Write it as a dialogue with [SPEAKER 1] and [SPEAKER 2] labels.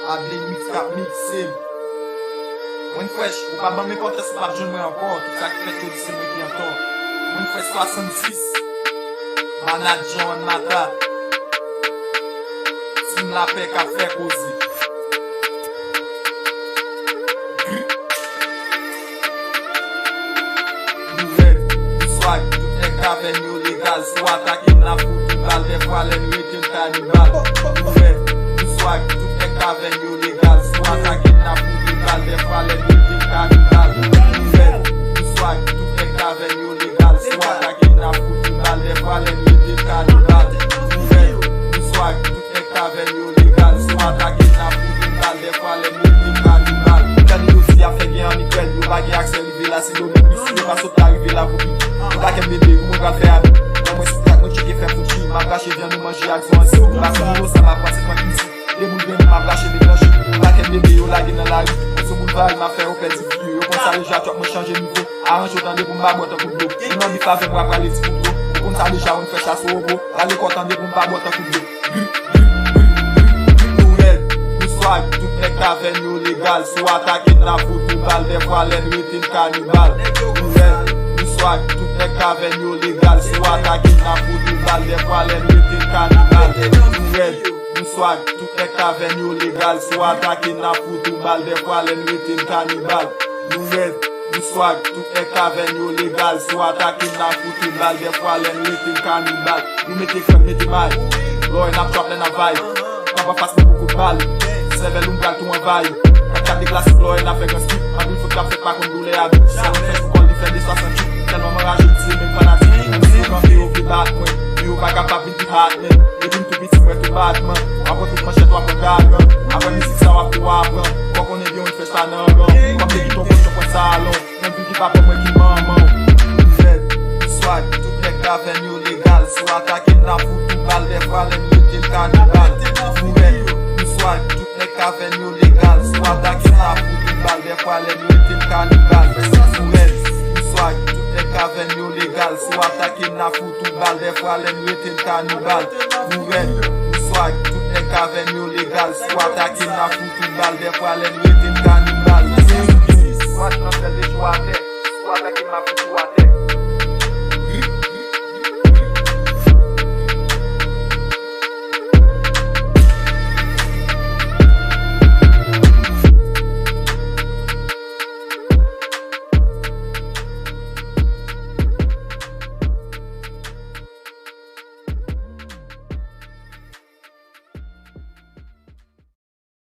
[SPEAKER 1] Able mix kap mixé. Mwen fresh, ou pa ban me kontre sou pa joun mwen ankor. Tout sa ki fet yo di se mwen ki ankor. Mwen fresh 66. Manat John Mata. Sin la pe ka fe kozi. Tout ek kaven yo legal. Sou atakin la foutu bal. Defwa len wetin kanibal. Tout swag, tout ek kaven yo legal. Sou atakin la foutu bal. Defwa len wetin kanibal. Tout swag, tout ek kaven yo legal. Sou atakin la foutu bal. Defwa len wetin kanibal. Tout swag, tout ek kaven yo legal. Sou atakin la foutu bal. Defwa len wetin kanibal. Kani yo si a fe gen an ikwel. Yo bagi akse rive la si do mi bis. Yo pa sot arive la pou bi. Mwen kem bebe, mwen gal fe ami. Mwen sou tak mwen chike fe fouchi. Mwen gache vyan nou manje ak zon si. Mwen basi yo sa ma pwase mwen kisi. De moun ven mwen gache de ganshi. Mwen kem bebe yo lagi nan la ri. Mwen sou moun vari mwen fe ou pedi video. Yo kon sa leja chok mwen chanje nivou. Aranj yo tande pou mba botan kou blo. Mwen an bi fave mwen prale ti kou blo. Yo kon sa leja mwen fe chaso obo. Rale kontande pou mba botan kou blo. Nou red, nou swag, tout nek kaven yo legal. Sou atakin na foutu bal. Defwa len wetin kanibal. Nou red, swag, tout ek kaven yo legal. Sou atakin na foutu bal. Defwa len wetin kanibal. Nou red, nou swag, tout ek kaven yo legal. Sou atakin na foutu bal. Defwa len wetin kanibal. Nou red, nou swag, tout ek kaven yo legal. Sou atakin na foutu bal. Defwa len wetin kanibal. Nou mette krem mette bay. Loy nap chop len avay. Kamba fas me koukou bal. Sevel gal tou avay. Kaka de glasi loy na fe gan skip. Mabil fout ka fe pa kon doule abi. Sa mwen fes pou kol di fe de 68. Telman mwen raje ti men fanatik. Mwen si kan fi ou fi bat mwen. Fi ou baga pa bin ti hat men. E din tou biti mwen tou bat man. Apo tout man chet wap an gad man. Apo misik sa wap tou wap man. Kwa konen di yon fes ta nan man. Kwa pe di ton kon chokon salon. Men pi ki pa pe mwen ki man man. Red, swag, tout ek kaven yo legal. Sou atakin la foutu bal. Defwa len wetin kanibal. Red, swag, tout ek kaven yo legal. Sou atakin la foutu bal. Defwa len wetin kanibal. Red, swag, tout ek kaven yo legal. Sou atakin la foutu bal. Defwa len wetin kanibal. Nou red, swag, tout ek kaven yo legal. Sou atakin la foutu bal. Defwa len wetin kanibal. Swag nan fel de jwa ate. Sou atakin la foutu